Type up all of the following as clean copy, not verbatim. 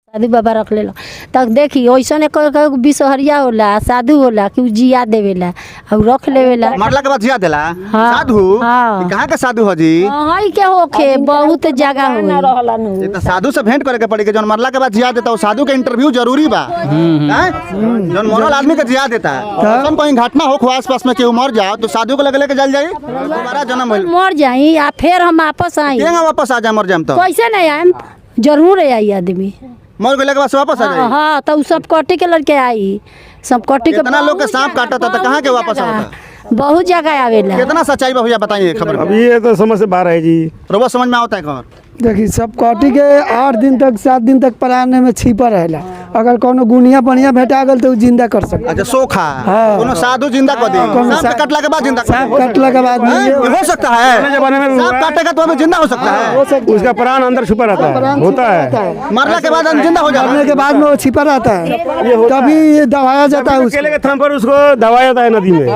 साधु बाबा रख ले तक देखी वैसन बिसहरिया होला साधु होला कि जिया देवेला और रख लेवेला मरला के बाद जिया देला। हाँ, साधु हाँ। कहाँ के साधु हो जी? हई के होखे बहुत जगह हो ये तो साधु से भेंट करे के पड़ी के जौन मरला के बाद जिया देता, वो साधु के इंटरव्यू जरूरी बा। जौन मरल आदमी के जिया देता है कहीं घटना हो आस पास में केहू मर जाओ तो साधु को लगे चल जाई, दोबारा जन्म होई। मर जाई या फिर हम वापस आई वापस आ जाए मर जाए तो कैसे नहीं आए जरूर आई आदमी मर गए के बाद वापस आ जाए। हाँ तो सब कटी के लड़के आई सब कटी के कितना लोग के सांप काटा था तो कहाँ के वापस आता? बहुत जगह आवेला। कितना सच्चाई बा भैया बताइए खबर। अभी ये तो समझ से बाहर है जी। रोबो समझ में आता है कौन? देखिए सब कटी के 8 दिन तक 7 दिन तक प्राण में छिपा रहेला। अगर कोनो गुनिया बढ़िया भेटा गल तो जिंदा कर सकता। अच्छा सोखा हाँ। कोनो साधु जिंदा कर दे, सांप कटला के बाद जिंदा सांप कटला के बाद ये हो सकता है। जमाने में सांप काटेगा तो अभी जिंदा हो सकता है। उसका प्राण अंदर छुपा रहता है, होता है। मरला के बाद जिंदा हो जाता मरने के बाद में वो छिपा रहता है, तभी ये दबाया जाता है। केले के थम पर उसको दबाया जाता है नदी में,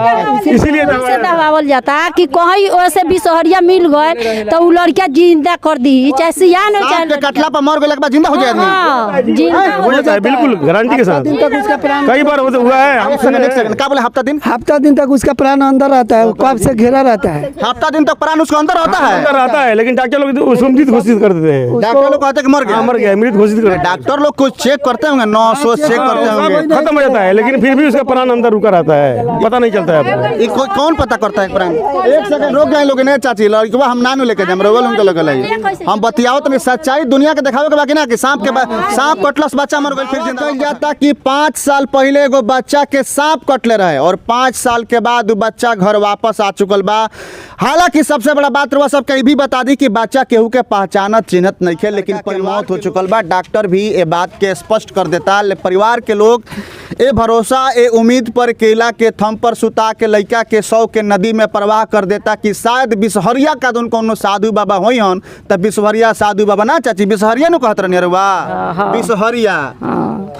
इसीलिए दबावल जाता है कि कहीं वैसे बिसहरिया मिल गए तो वो लड़किया जिंदा कर दी चाहे सियान हो सांप के कटला पर मर गए के बाद जिंदा हो जाए आदमी। हो जाता है बिल्कुल गारंटी के साथ। दिन तक उसका प्राण कई बार हुआ है। क्या बोले हफ्ता दिन तक उसका प्राण अंदर रहता है, कब से घेरा रहता है। हफ्ता दिन तक प्राण उसको अंदर होता है। अंदर रहता है, लेकिन डॉक्टर लोग उसको मृत घोषित कर देते हैं। डॉक्टर लोग कहते हैं कि मर गया, मर गया, मृत घोषित कर। डॉक्टर लोग कुछ चेक करते होंगे 900 चेक करते होंगे, खत्म हो जाता है, लेकिन फिर भी उसका प्राण अंदर रुका रहता है, पता नहीं चलता है। ये कौन पता करता है प्राण? एक सेकंड रुक जाए लोग, नहीं चाची लड़की हम नानू लेके जाए रोवल उनके लगे हम बतियाओ तो सच्चाई दुनिया के दिखावे के बाकी ना कि सांप कटलस बच्चा मर गया फिर जिंदा हो जाता कि 5 साल पहले एगो बच्चा के सांप कटले रहे और 5 साल के बाद वो बच्चा घर वापस आ चुकल बा। हालांकि सबसे बड़ा बात रहा सब कहीं भी बता दी कि बच्चा केहू के पहचानत चिन्हत नहीं थे, लेकिन मौत हो चुकल बा। डॉक्टर भी ये बात के स्पष्ट कर देता। परिवार के लोग ए भरोसा ए उम्मीद पर केला के थम पर सुता के लड़का के 100 के नदी में प्रवाह कर देता कि शायद बिसहरिया का दोन कोनो साधु बाबा होई हन तब बिसहरिया साधु बाबा ना चाची बिसहरिया नु कहत रहनी रुआ बिसहरिया।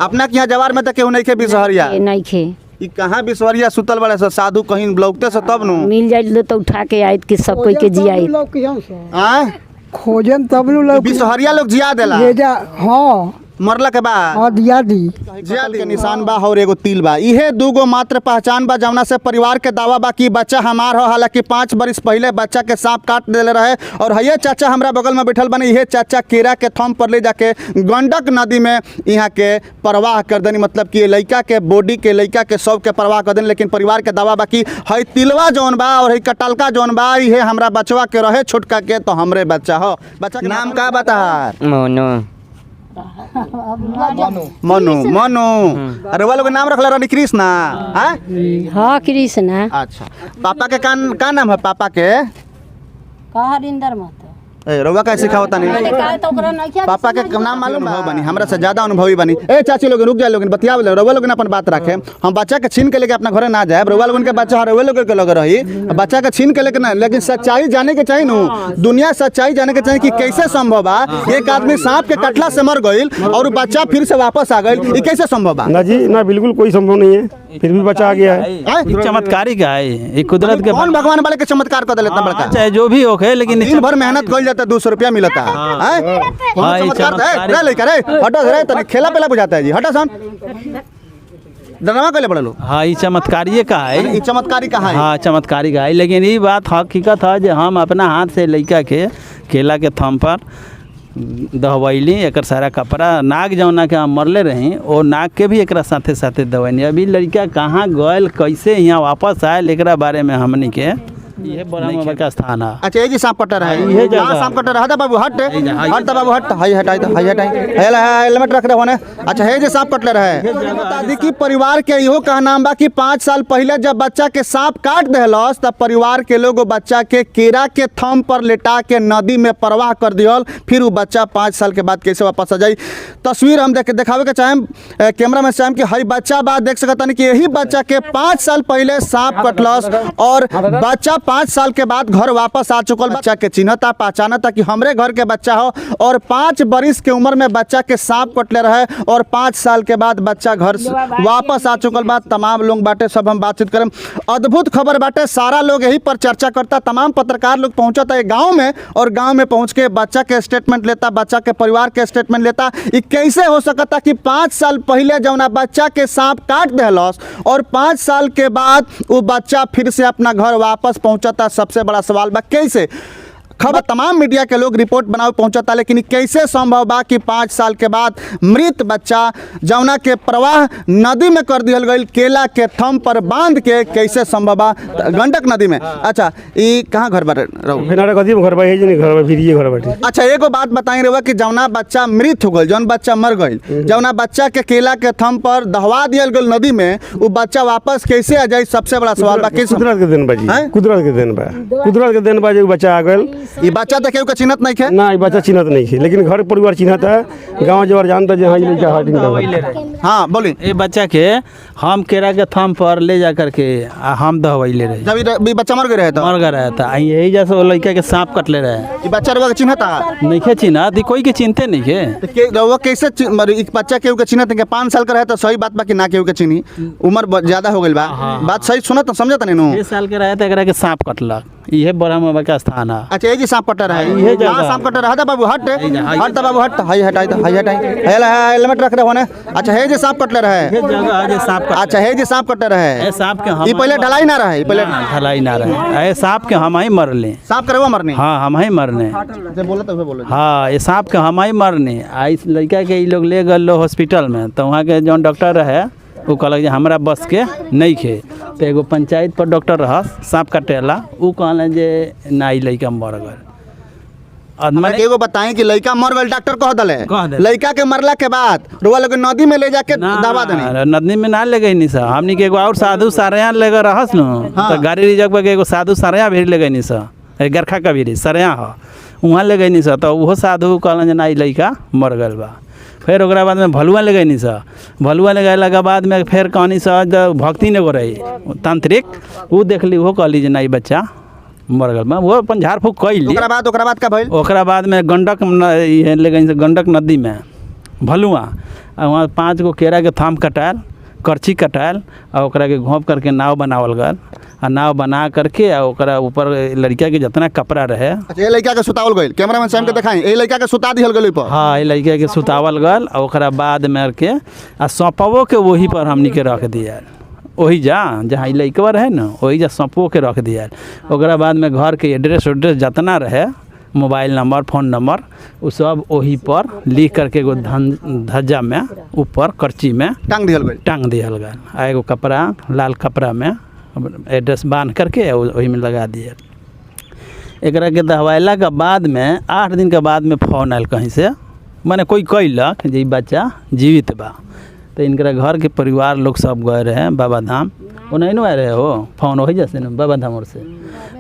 अपना के यहाँ जवार में तो केहू नहीं खे बिसहरिया नहीं खे ई कहाँ बिसहरिया सुतल बड़े से साधु कहीं लौकते से तब नु मिल जाए तो उठा के आयत कि सब कोई के जियाई खोजन तब बिसहरिया लोग जिया देला। हाँ मरला के बाद और दिया दी जियाद के निशान बा और एगो तिल बा। इहे दूगो मात्र पहचान बा जवना से परिवार के दावा बा कि बच्चा हमार हो। हालांकि 5 बरिस पहले बच्चा के सांप काट देले रहे और ये चाचा हमरा बगल में बैठल बने, इहे चाचा केरा के थम पर ले जाके गंडक नदी में यहाँ के परवाह कर देनी, मतलब कि लड़का के बॉडी के लड़का के शव के परवाह कर देनी। लेकिन परिवार के दावा बा कि हई तिलवा जौन बा और हई कटलका जौन बा इहे हमरा बचवा के रहे छोटका के तो हमरे बच्चा हो। बच्चा के नाम का बता? मनु मनु अरे वो लोग नाम रखला रानी कृष्णा। हाँ कृष्णा। अच्छा पापा के का नाम है? पापा के हरिंदर महतो। रउआ कैसे सिखावता नहीं? पापा के नाम मालूम हो बनी हमरा से ज्यादा अनुभवी बनी। ए चाची लोग रुक जाए लोग बतिया रउआ लोग अपन बात रखे। हम बच्चा के छीन के लेके अपना घरे ना जाए, रउआ लोगन के बच्चा रउआ लोग के लगे रही बच्चा के छीन के लेके ना, लेकिन सच्चाई जाने के चाहिए नु दुनिया सच्चाई जाने के चाहिए कि कैसे संभव बा एक आदमी सांप के कटला से मर गईल और बच्चा फिर से वापस आ गईल, ये कैसे संभव बा? ना जी ना बिल्कुल कोई संभव नहीं है, फिर भी बच्चा आ गया है। चमत्कारी का है ये कुदरत के कौन भगवान वाले के चमत्कार कर देता बड़का चाहे जो भी हो लेकिन दिन भर मेहनत कर जाता 200 रुपया मिलता है। चमत्कार लेकर हटो तने खेला पेला बुझाता है जी हटो सन डरवा के ले पड़े लो। हाँ ये चमत्कारी का है, ये चमत्कारी का है। हाँ चमत्कारी का है, लेकिन ये बात हकीकत है जो हम अपना हाथ से लड़का के केला के थम पर दहवैली एक सारा कपड़ा नाक जौना के हम मरले रही और नाक के भी एक साथे साथे दवैनी। अभी लड़का कहाँ गयल कैसे यहाँ वापस आयल एक बारे में हमने के ये बड़ा का स्थान है। अच्छा ये जी सांप कटर है, ये सांप कटर है बाबू हट हट बाबू हट हाई हटाई हाई हटाई हेलमेट रख रहे होने। अच्छा है जी सांप कटले रहे। बता दी कि परिवार के इहो कहना बा कि 5 साल पहले जब बच्चा के सांप काट देलस तब परिवार के लोग बच्चा के केरा के थम पर लेटा के नदी में प्रवाह कर दियल। फिर वो बच्चा 5 साल के बाद कैसे वापस आ जाई तस्वीर हम दिखावे के चाहे कैमरा में चाहे कि हई बच्चा बात देख सकता नहीं कि यही बच्चा के 5 साल पहले सांप कटलस और बच्चा 5 साल के बाद घर वापस आ चुकल बच्चा के चिन्हता पहचानता कि हमरे घर के बच्चा हो, और 5 बरिस के उम्र में बच्चा के सांप कटले रहे और 5 साल के बाद बच्चा घर से वापस आ चुकल बा। तमाम लोग बाटे, सब हम बातचीत करें। अद्भुत खबर बाटे, सारा लोग यही पर चर्चा करता, तमाम पत्रकार लोग पहुंचता है गाँव में, और गाँव में पहुंच के बच्चा के स्टेटमेंट लेता, बच्चा के परिवार के स्टेटमेंट लेता। ये कैसे हो सकता कि 5 साल पहले जौना बच्चा के सांप काट देहलस और 5 साल के बाद वो बच्चा फिर से अपना घर वापस पहुंचता? सबसे बड़ा सवाल बा कैसे। खबर तमाम मीडिया के लोग रिपोर्ट बनावे पहुंचता, लेकिन कैसे संभव बा कि 5 साल के बाद मृत बच्चा जौना के प्रवाह नदी में कर दिहल गई, केला के थम पर बांध के, कैसे संभव बा गंडक नदी में? अच्छा, ये कहाँ घर बाटे रहू? फिनारा कथी घर बा, नहीं घर बा, फिर ये घर बाटे। अच्छा, एगो बात बताई रहुआ कि जौना बच्चा मृत हो गई, जौन बच्चा मर गई, जौना बच्चा के केला के थम पर दहवा दिहल गई नदी में, वो बच्चा वापस कैसे आ जाए? सबसे बड़ा सवाल बा। कुदरत के दिन बा जी, कुदरत के दिन बा, कुदरत के दिन बा जो बच्चा आ गल। ये बच्चा देखे के चिन्हत नहीं है ना, ये बच्चा चिन्हत नहीं है, लेकिन घर परिवार चिन्हत है, गांव जवार जानता है। हाँ, ये लड़का हटिंग का। हाँ बोली। ये बच्चा के हम केरा के थम पर ले जा करके हम दहवैले रहे, जब ये बच्चा मर गए रहे तो मर गया रहा था। यही जैसे वो लड़का के सांप कटले रहे, ये बच्चा रहुआ के चिन्हता नहीं खे चिन्हत, कोई के चिन्हते नहीं के। रहुआ कैसे बच्चा केहू के चिन्हत है? 5 साल का रहे तो सही बात बा कि ना केहू के चिन्ही, उम्र ज्यादा हो गई बा, बात सही सुनत समझत नहीं नु। 6 साल के रहे तो एकरा के सांप कटलक, ये बड़ा बाबा का स्थान है। अच्छा, ये जी सांप कटर है, ये जगह। हां सांप कटर है बाबू, हट हट बाबू हट, हाई हटाई तो हाई हटाई, हेलमेट रख रहे होने। अच्छा, हे जी सांप कटले रहे, ये जगह है जे सांप कटले। अच्छा, हे जी सांप कटर है, ए सांप के हम ये पहले ढलाई ना रहे, पहले ढलाई ना रहे। ए सांप के हम ही मरले। सांप करवा मरनी? हाँ, हम ही मरने। जे बोला तो बोलो। हाँ, ये सांप के हम ही मरने। आ इस लड़का के ये लोग ले गए हॉस्पिटल में, तो वहाँ के जौन डॉक्टर रहे वो कहलक जे हमरा बस के नहीं खे। तो एगो पंचायत पर डॉक्टर रह सांप काटेला, वो कहल जे ना ई लड़का मर गए। मैंने एगो बताएं कि लड़का मर गए, डॉक्टर कह दले, कह देले। लड़का के मरला के बाद रुआ लोग नदी में ले जाके दबा देनी। नदी में ना ले गई नहीं सर, हमनी के एगो और साधु सारया ले गए रहस न, तो गाड़ी रिजर्व के एगो साधु सारया भी ले गई नहीं सर, गरखा का भी सरया हो, वहाँ ले गई नहीं सर। तो वो साधु कहलन जे ना ई लड़का मर गल बा। फिर ओकरा बाद में भलुआ ले गई नहीं सर, भलुआ ले गए के बाद में फिर कहनी सर जब भक्ति ने एगो रही तांत्रिक, वो देख ली, वो कहली जे ना ई बच्चा मर गल बा। वो अपन झाड़ फूक कैली। ओकरा बाद का भइल? ओकरा बाद में गंडक ले गई से गंडक नदी में भलुआ, और वहाँ 5 गो केरा के थाम कटायल, करची कटायल, और ओकरा के घोंप करके नाव बनावल गल। आ नाव बना करके आ ओकरा ऊपर लड़का के जितना कपड़ा रहे। अच्छा, ये लड़का के सुतावल गइल, कैमरामैन साहब के दिखाई, ये लड़का के सुता दिहल गइल ऊपर। हाँ, ये लड़का के सुतावल गल, और ओकरा बाद में के आ सौंपवो के वही पर हमनी के रख दिया, वही जहाँ ई लड़कवा रहे न, वही जा सौंपो के रख दिया। ओकरा बाद में घर के एड्रेस उड्रेस जितना रहे, मोबाइल नंबर, फ़ोन नंबर, वो सब वही पर लिख करके एगो धज्जा में ऊपर करची में टांग दिहल गइल। आ एगो कपड़ा, लाल कपड़ा में एड्रेस बांध करके वही में लगा दिए। एकरा के दहवाइला के बाद में 8 दिन के बाद में फ़ोन आयल कहीं से, माने कोई कैलक जे बच्चा जीवित बा। तो इनकरा घर के परिवार लोग सब गए रहे बाबा धाम, वो नहीं आए रहे हो, फोन वही जैसे न बाबा धाम और से।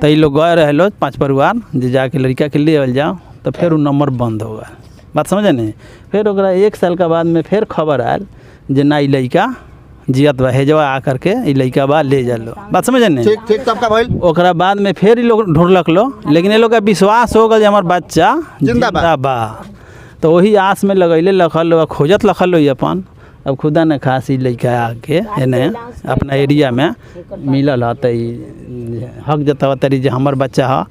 तो ये लोग गए रहे लोग 5 परिवार जे जाके लड़का के ले आल जाओ, तो फिर वो नंबर बंद हो गया। बात समझे नहीं? फिर ओकरा 1 साल के बाद में फिर खबर आयल जे ना ई लड़का जियत बा, हेजवा आ करके ई लड़का बा ले जा लो। बात समझे नहीं? ठीक ठीक, तब का भइल? ओकरा बाद में फिर ये लोग ढूंढलक लो, लेकिन ये लोग का विश्वास हो गया जे हमार बच्चा जिंदा बा। तो वही आस में लगैले लखल लो, खोजत लखल लो अपन। अब खुदा न खास ई लड़का आके एने अपना एरिया में मिलल ह, तो हक जतावा तरी जे हमर बच्चा ह।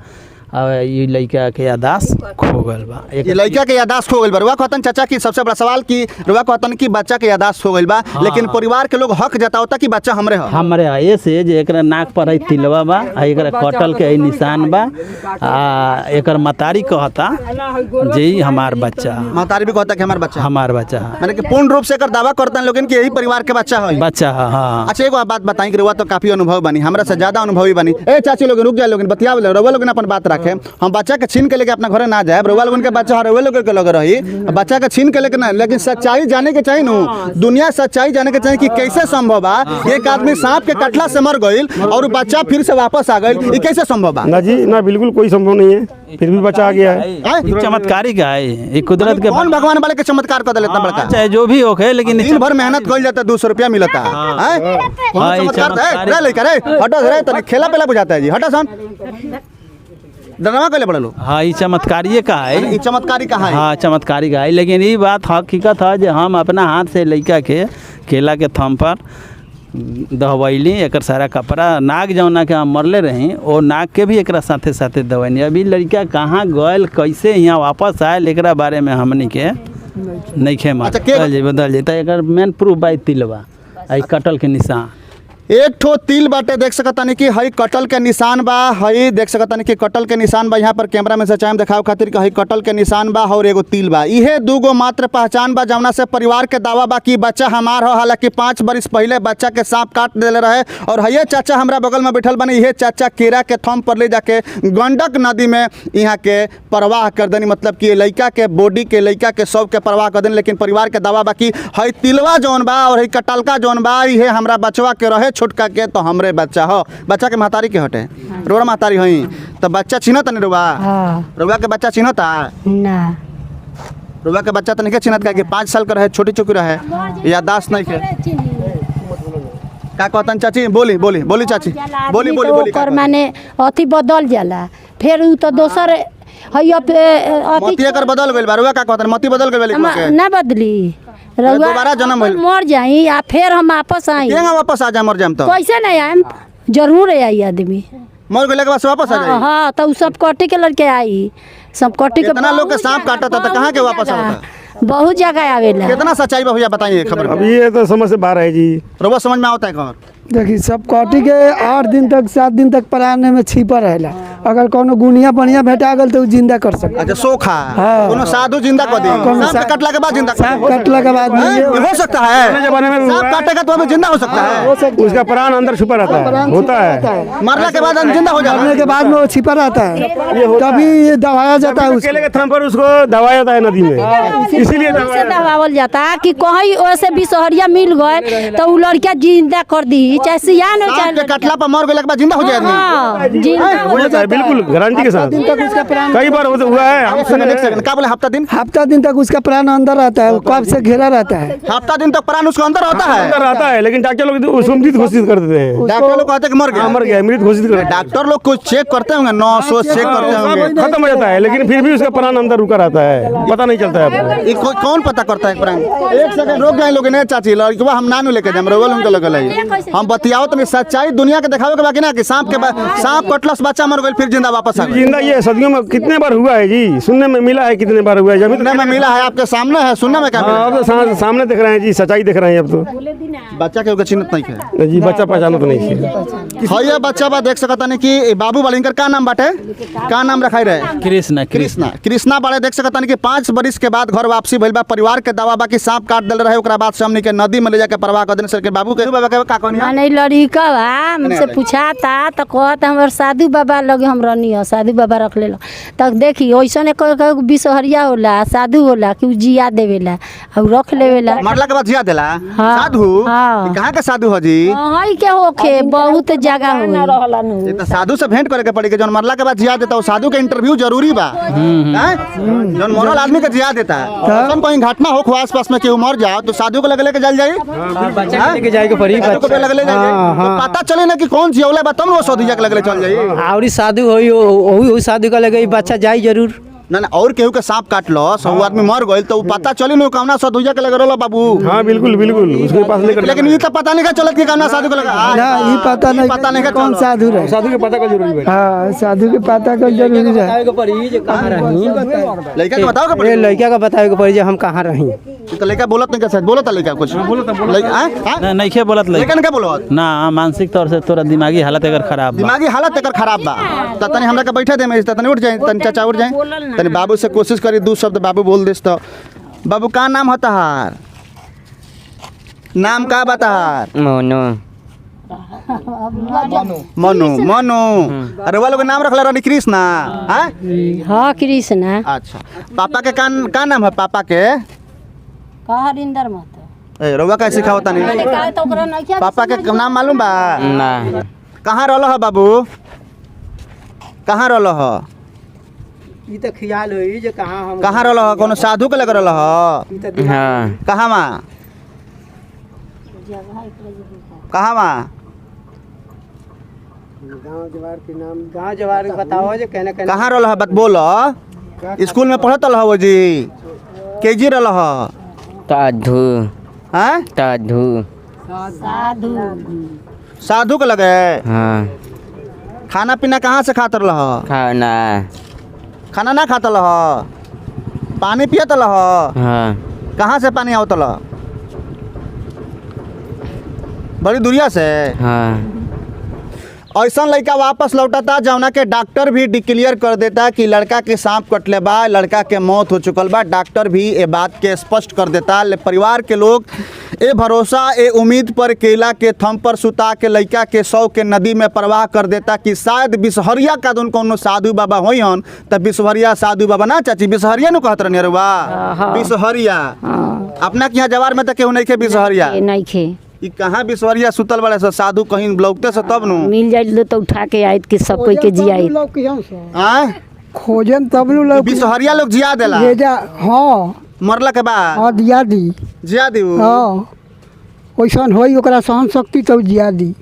और ये लड़का के यादाश्त खो गल बा। ये लड़का के यादाश्त खो गइल बा। रुआ कहतन चाचा की सबसे बड़ा सवाल की रुआ कहतन कि बच्चा के यादाश्त खो गइल बा, लेकिन परिवार के लोग हक जतावता कि बच्चा हमरे ह। हमरे ह, ये से जे एकरा नाक पर है तिलवा बा, आ एकरा कटल के है निशान बा, आ एकर मतारी कहता जे ई हमार बच्चा, महतारी भी कहता कि हमार बच्चा, हमार बच्चा है। माने कि पूर्ण रूप से एकर दावा करतन लोगन कि यही परिवार के बच्चा है। बच्चा है, हाँ। अच्छा, एगो बात बताई कि रुआ तो काफी अनुभव बनी, हमरा से ज्यादा अनुभवी बनी। ए चाची लोग रुक जाए, लोगन बतियावे, रुआ लोगन अपन बात रख। रखे हम बच्चा के छीन के लेके अपना घरे ना जाए रउआ लोगन के बच्चा रउआ लोग के लगे रही बच्चा के छीन के लेके ना लेकिन सच्चाई जाने के चाहिए नु दुनिया सच्चाई जाने के चाहिए कि कैसे संभव बा एक आदमी सांप के कटला से मर गइल और बच्चा फिर से वापस आ गइल ये कैसे संभव बा? ना जी ना बिल्कुल कोई संभव नहीं है फिर भी बच्चा आ गया है। ये चमत्कारी का है ये कुदरत के कौन भगवान वाले के चमत्कार कर देता बड़का चाहे जो भी हो है लेकिन दिन भर मेहनत कइल जाता 200 रुपया मिलता है हाँ, ये चमत्कार है रे लेकर रे हटो रे तने खेला पेला बुझाता है जी हटो सन डरवा कइले पड़े लो। हाँ ये चमत्कारी का है ये चमत्कारी कहाँ है? हाँ चमत्कारी का है लेकिन ये बात हकीकत है जो हम अपना हाथ से लड़का के केला के थम पर दहवैली एक सारा कपड़ा नाक जौना के हम मरले रही और नाक के भी एक साथे साथे दवैनी अभी लड़का कहाँ गयल कैसे यहाँ वापस आयल एक बारे में हमनी के नहीं खे बदल जाता एक मेन प्रूफ बाई तिलवा आई कटल के निशान एक ठो तिल बाटे देख सकतानी कि हई कटल के निशान बा हई देख सकतानी कि कटल के निशान बा यहाँ पर कैमरा में सच्चाई में दिखाओ खातिर कि हई कटल के निशान बा और एगो तिल बा इहे दूगो मात्र पहचान बा जवना से परिवार के दावा बा कि बच्चा हमार हो हालांकि 5 बरिस पहले बच्चा के सांप काट देले रहे और हये चाचा हमरा बगल में बैठल बने इहे चाचा केरा के थम पर ले जाके गंडक नदी में यहाँ के परवाह कर देनी मतलब कि लड़का के बॉडी के लड़का के शव के परवाह कर देनी लेकिन परिवार के दावा बा कि हई तिलवा जौन बा और हई कटलका जौन बा इहे हमरा बचवा के रहे छोटका के तो हमरे बच्चा हो बच्चा के महतारी के हटे रोड़ा महतारी हई तो बच्चा चिन्हत नहीं रुआ रुआ के बच्चा चिन्हता ना रुआ के बच्चा तो नहीं चिन्हत का कि 5 साल का रहे छोटी चुकी रहे याददाश्त नहीं के का कहतन चाची बोली बोली बोली चाची बोली बोली बोली ओकर माने अथी बदल जाला फिर उ तो दोसर हई मती एकर बदल गइल बा रुआ का कहतन मती बदल गइल बा ना बदली दोबारा जन्म भइल मर जाई या फिर हम वापस आई केंगा वापस आ जा मर जाम तो कैसे नहीं आएम जरूर आई आदमी मर गइले के बाद वापस आ जाई हाँ तो उ सब कटी के लड़के आई सब कटी के कितना लोग के सांप काटा था तो कहाँ के वापस आता बहुत जगह आवेला कितना सच्चाई बा भैया बताइए खबर अब ये तो समझ से बाहर है जी रोबो समझ में आता है खबर देखिए सब कटी के 8 दिन तक 7 दिन तक पराने में छिपा रहेला अगर कोनो गुनिया बढ़िया भेटा गल तो जिंदा कर सकता अच्छा सोखा हाँ। कोनो साधु जिंदा कर दी सांप के कटला के बाद जिंदा कर सांप कटला के बाद हैं? नहीं ये हो सकता है पुराने जमाने में सांप काटेगा तो अभी जिंदा हो सकता है उसका प्राण अंदर छुपा रहता है होता है मरने के बाद जिंदा हो जाता मरने है के बाद में वो छिपा रहता है तभी ये दबाया जाता है केले के थम पर उसको दबाया जाता है नदी में इसीलिए से दबावल जाता कि कहीं वैसे बिसहरिया मिल गए तो उ लड़का जिंदा कर दी चाहे सियान हो सांप के कटला पर मर गए के बाद जिंदा हो जाएगा हाँ जिंदा हो जाता है बिल्कुल गारंटी के साथ दिन तक उसका प्राण कई बार हुआ है हम एक सेकंड क्या बोले हफ्ता दिन तक उसका प्राण अंदर रहता है कब से घेरा रहता है हफ्ता दिन तक प्राण उसके अंदर होता है अंदर रहता है लेकिन डॉक्टर लोग उसको मृत घोषित कर देते हैं डॉक्टर लोग कहते हैं कि मर गया मर गया मृत घोषित कर देते हैं। डॉक्टर लोग कुछ चेक करते होंगे 900 चेक करते होंगे खत्म हो जाता है लेकिन फिर भी उसका प्राण अंदर रुका रहता है पता नहीं चलता है ये कौन पता करता है प्राण एक सेकंड रुक जाए लोग नहीं चाची लड़की हम नानू लेके जाए रोवल उनके लगे लगे हम बतियाओ तो सच्चाई दुनिया के दिखावे के बाकी ना कि सांप कटलस बच्चा मर गई फिर जिंदा वापस आ गई जिंदा ये सदियों में कितने बार हुआ है जी सुनने में मिला है कितने बार हुआ है जब सुनने में मिला है आपके सामने है सुनने में क्या मिला? अब तो सामने देख रहे हैं जी सच्चाई देख रहे हैं अब तो बच्चा के चिन्हत नहीं है जी बच्चा पहचाना तो नहीं है भैया बच्चा बा देख सकता नहीं कि बाबू वालिंकर का नाम बाटे का नाम रखाई रहे कृष्णा कृष्णा बाड़े देख सकता नहीं कि 5 बरिस के बाद घर वापसी भइल बा परिवार के दावा बा कि सांप काट देले रहे ओकरा बाद से हमनी के नदी में ले जाके परवाह कर देने सर के बाबू के बाबा के का कहनी माने लड़का बा हमसे पूछाता तो कहता हमर साधु बाबा लगे हम रहनी हो साधु बाबा रख ले तब देखी वैसन बिसहरिया होला साधु होला कि उ जिया देवेला और रख लेवेला मरला के बाद जिया देला हाँ। साधु हाँ। कहाँ के साधु हो जी हई के होखे बहुत जगह होई ये तो साधु से भेंट करे के पड़ी कि जौन मरला के बाद जिया देता वो साधु के इंटरव्यू जरूरी बा हैं? जौन मरल आदमी के जिया देता है हम कहीं घटना हो आस पास में केहू मर जाओ तो साधु को लगे लेके जल जाई लेके जाएगा पड़ी साधु को लगे ले जाई तो पता चले ना कि कौन जियौले बा तब वो साधु के लगे ले चल जाई और साधु हो साधु का लगे बच्चा जाई जरूर ना ना और केहू के सांप काट लो सब आदमी मर गइल तो पता चली नहीं कौना साधु के लगे रोला बाबू हाँ बिल्कुल बिल्कुल उसके पास लेकर लेकिन ये तो पता नहीं का चलत कि कौना साधु के लगे ना ये पता नहीं कौन साधु रहे साधु के पता का जरूरी है हाँ साधु के पता का जरूरी है लड़का के बताओ का पड़ी लड़का का बतावे के पड़ी हम कहाँ रही तो लड़का बोलत नहीं का बोलत लड़का कुछ नहीं खे बोलत लड़का ने क्या बोलत ना मानसिक तौर से तोरा दिमागी हालत अगर खराब बा दिमागी हालत एकर खराब बा त तनी हमरा के बैठे दे में तनी उठ जाए तनी चाचा उठ जाए तनी बाबू से कोशिश करी 2 शब्द बाबू बोल देस तो बाबू का नाम होता हार नाम का बता हार मोनो मनु मनु अरे वो लोग के नाम रखले रहनी कृष्णा हैं? हाँ कृष्णा अच्छा पापा के का नाम है पापा के हरिंदर महतो ए रउआ कैसे सिखावता नहीं पापा के नाम मालूम बा ना कहाँ रहल है बाबू कहाँ रहल है ई त ख्याल होई जे कहां हम कहाँ रहल है कोनो साधु के लगे रहल है हां कहाँ माँ कहाँ माँ गांव जवार के नाम गांव जवार बताओ जे कहने कहने कहाँ रहल है बात बोल स्कूल में पढ़त रह वो जी के जी रहल है साधु हैं साधु साधु के लगे हां खाना पीना कहाँ से खात रह खाना खाना ना खात रह पानी पियत रह हां कहाँ से पानी आवत रह बड़ी दूरिया से हां ऐसा लड़का वापस लौटता जौना के डॉक्टर भी डिक्लेयर कर देता कि लड़का के सांप कटले बा लड़का के मौत हो चुकल बा डॉक्टर भी ये बात के स्पष्ट कर देता परिवार के लोग ए भरोसा ए उम्मीद पर केला के थम पर सुता के लड़का के सौ के नदी में प्रवाह कर देता कि शायद बिसहरिया का दोन कोनो साधु बाबा होई हन त बिसहरिया साधु बाबा ना चाची बिसहरिया नु कहत रहनी रुआ बिसहरिया अपना के यहाँ जवार में त केहू नहीं खे बिसहरिया नहीं खे ई कहाँ बिसहरिया सुतल बड़े से साधु कहीं लौकते से तब नु मिल जाए तो उठा के आयत के सब कोई के जियाई आय खोजन तब लोग बिसहरिया लोग जिया देला भेजा हाँ मरला के बाद हाँ दिया दी जिया दी हाँ वैसन होई ओकरा सहन शक्ति तब जिया दी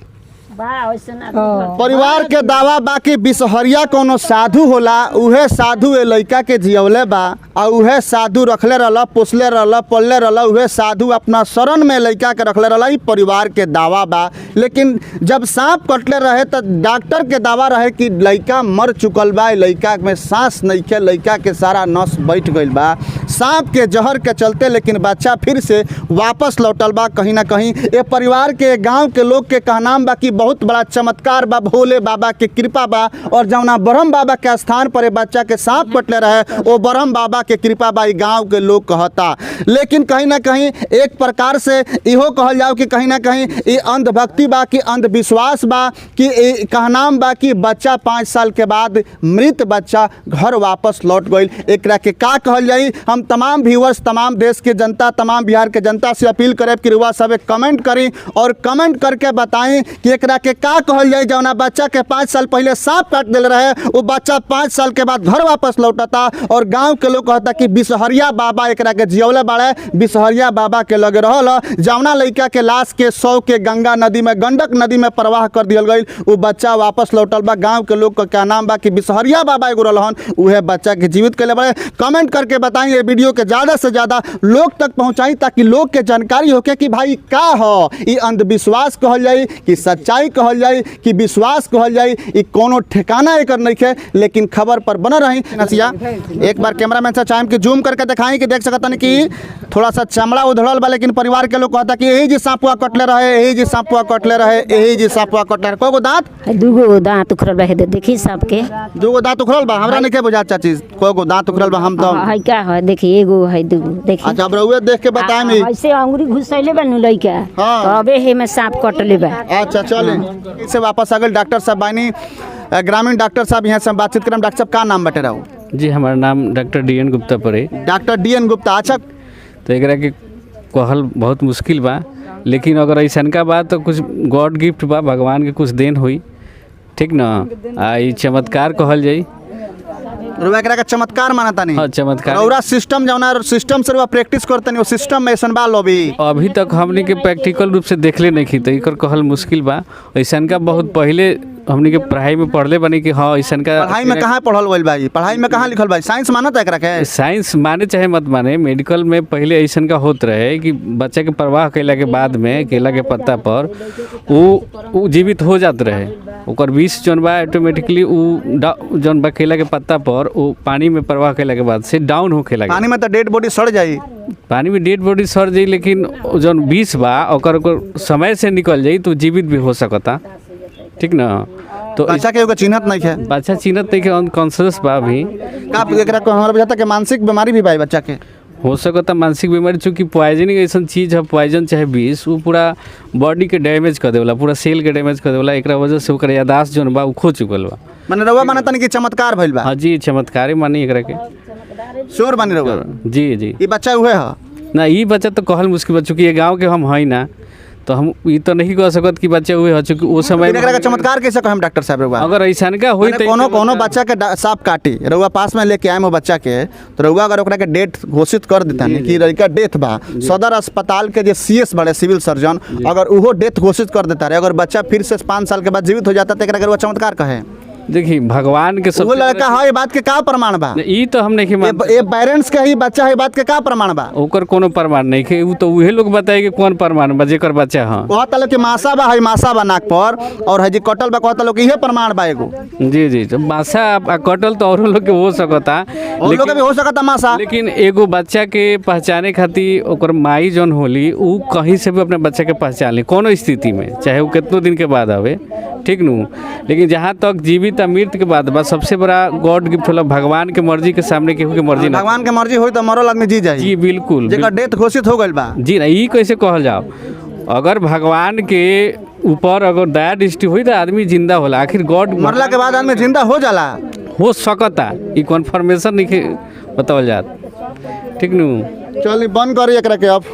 परिवार के दावा बाकी बिसहरिया कोनो साधु होला उहे साधु ए लड़का के जियवले बा और उहे साधु रखले रहला पोसले रहला पलले रहला उहे साधु अपना शरण में लड़का के रखले रहला ई परिवार के दावा बा लेकिन जब सांप कटले रहे तो डॉक्टर के दावा रहे कि लड़का मर चुकल बा लड़का में सांस नहीं के लड़का के सारा नस बैठ गइल बा सांप के जहर के चलते लेकिन बच्चा फिर से वापस लौटल बा कहीं ना कहीं ये परिवार के गांव के लोग के कहनाम बा कि बहुत बड़ा चमत्कार बा भोले बाबा के कृपा बा और जौना ब्रह्म बाबा के स्थान पर बच्चा के सांप कटले रहे वो ब्रह्म बाबा के कृपा बा गांव के लोग कहता लेकिन कहीं ना कहीं एक प्रकार से इहो कहल जाओ कि कहीं ना कहीं ये अंधभक्ति बा कि अंधविश्वास बा कि कहनाम बा कि बच्चा 5 साल के बाद मृत बच्चा घर वापस लौट गई एकरा के का कहल जाई हम तमाम व्यूअर्स तमाम देश के जनता तमाम बिहार के जनता से अपील करे कि रुआ सब कमेंट करी और कमेंट करके बताएं कि एकरा के का कहल जाए जौना बच्चा के 5 साल पहले सांप काट दिल रहे वो बच्चा 5 साल के बाद घर वापस लौटता और गांव के लोग कहता कि बिसहरिया बाबा एकरा के जियवले बाड़े बिसहरिया बाबा के लगे रहल जौना लड़का के लाश के 100 के गंगा नदी में गंडक नदी में प्रवाह कर दियल गई वो बच्चा वापस लौटल बा गांव के लोग का क्या नाम बा कि बिसहरिया बाबा एगो रहन उहे बच्चा के जीवित कैले बाड़े कमेंट करके बताएं ये वीडियो के ज़्यादा से ज़्यादा लोग तक पहुँचाई ताकि लोग के जानकारी होके कि भाई का हो ये अंधविश्वास कहल जाए कि सच्चाई कहल जाए कि विश्वास कहल जाए ये कोनो ठिकाना एकर नहीं है लेकिन खबर पर बना रही नसिया एक बार कैमरामैन से चाहे कि जूम करके दिखाई कि देख सकता कि थोड़ा सा चमड़ा उधड़ल बा लेकिन परिवार के लोग कहता कि यही जी सांपुआ कटले रहे यही जी सांपुआ कटले रहे यही जी सांपुआ कटले रहे कोगो दांत दूगो दांत उखड़ल रहे देखी सांप के दूगो दांत उखड़ल बा हमरा नहीं के बुझा चाची कोगो दांत उखड़ल बा हम तो है क्या है देखी एगो है दूगो देखी अच्छा अब रउए देख के बताएं मी ऐसे अंगुरी घुसैले बा नु लइका हाँ। तबे हे में सांप कटले बा अच्छा चले इससे वापस आ गए डॉक्टर साहब बानी ग्रामीण डॉक्टर साहब यहाँ से हम बातचीत करम डॉक्टर साहब का नाम बटे रहो जी हमारा नाम डॉक्टर DN गुप्ता पड़े डॉक्टर DN गुप्ता अच्छा तो एकरा के कहल बहुत मुश्किल बा लेकिन अगर ऐसा का बा तो कुछ गॉड गिफ्ट बा भगवान के कुछ देन हुई ठीक ना ई चमत्कार कहल जाई रुआ एकरा का चमत्कार मानता नहीं हाँ चमत्कार रउरा सिस्टम जौना सिस्टम से रुआ प्रैक्टिस करते नहीं वो सिस्टम में ऐसन बा लॉबी अभी तक हमने के प्रैक्टिकल रूप से देखले नहीं की तो एकर कहल मुश्किल बा ऐसा का बहुत पहले हमने के पढ़ाई में पढ़ले बनी कि हाँ ऐसा का पढ़ाई में कहाँ पढ़ल गइल भाई पढ़ाई में कहाँ लिखल भाई साइंस मानत है एकरा के साइंस माने चाहे मत माने मेडिकल में पहले ऐसा का होत रहे कि बच्चा के प्रवाह कैला के बाद में केला के पत्ता पर वो जीवित हो जात रहे ओकर विष जौन बा ऑटोमेटिकली जौन बा केला के पत्ता पर वो पानी में प्रवाह कैला के बाद से डाउन होखे लगे पानी में तो डेड बॉडी सड़ जाई पानी में डेड बॉडी सड़ जाई लेकिन जौन विष बा ओकर समय से निकल जाई तो जीवित भी हो सकता ठीक ना तो बच्चा के चिन्हत नहीं है बच्चा चिन्हत नहीं के अनकॉन्शियस बा अभी का एकरा को हमरा बुझाता कि मानसिक बीमारी भी भाई बच्चा के हो सकता मानसिक बीमारी, चूँकि पॉइजनिंग ऐसा चीज़ है, पॉइजन चाहे विष, वो पूरा बॉडी के डैमेज कर देवला, पूरा सेल के डैमेज कर देवला। एक वजह से ओकर यादाश्त जौन बा उ खो चुकल बा। माने रउआ माने तनी कि चमत्कार भइल बा? हाँ जी, चमत्कारी मानी एकरा के। श्योर बानी रउआ? जी जी। ई बच्चा उहे ह ना, ई बच्चा तो कहल मुश्किल बा, चूँकि ये गाँव के हम हई ना, तो हम ई तो नहीं कह सकत कि बच्चा हुए हो, चूँकि उस समय एकरा के चमत्कार कैसे कहम डॉक्टर साहब रउआ? अगर ऐसा का होई माने कोनो बच्चा के सांप काटी, रउआ पास में लेके आए हो बच्चा के, तो रउआ अगर ओकरा के डेथ घोषित कर देतानी कि लड़का डेथ बा, सदर अस्पताल के जे सीएस बड़े सिविल सर्जन अगर उहो डेथ घोषित कर देता रहे, अगर बच्चा फिर से 5 साल के बाद जीवित हो जाता तो एकरा के रउआ चमत्कार कहे? देखी भगवान के सब वो लड़का है, ये बात के का प्रमाण बा? ई तो हम नहीं मान, ये पेरेंट्स के ही बच्चा है, बात के का प्रमाण बा? ओकर कोनो प्रमाण नहीं के, उ तो उहे लोग बताए कि कौन प्रमाण बा जेकर बच्चा हां। कहता लोग कि मासा बा, है मासा बा नाक पर, और है जी कटल बा, कहता लोग इहे प्रमाण बा एगो। जी जी, तो मासा आ कटल तो और लोग के हो सकता, और लोग के भी हो सकता मासा। लेकिन एगो बच्चा के पहचाने खातिर ओकर माई जौन होली उ कहीं से भी अपने बच्चा के पहचान ली, कोनो स्थिति में, चाहे वो कितनों दिन के बाद आवे, ठीक नू। लेकिन जहाँ तक जीवित मृत्यु के बाद बा, सबसे बड़ा गॉड गिफ्ट होला, भगवान के मर्जी के सामने केहू के मर्जी ना। भगवान के मर्जी होई तो मरल आदमी जी जाई। जी बिल्कुल, जेकर डेथ घोषित हो गइल बा। जी ना, ई कैसे कहल जाओ? अगर भगवान के ऊपर अगर दया दृष्टि हुई तो आदमी जिंदा होला। आखिर गॉड मरला के बाद आदमी जिंदा हो जाला, हो सकता, ई कन्फर्मेशन नहीं बतावल जात, ठीक नू। चल बंद करी एकरा के अब।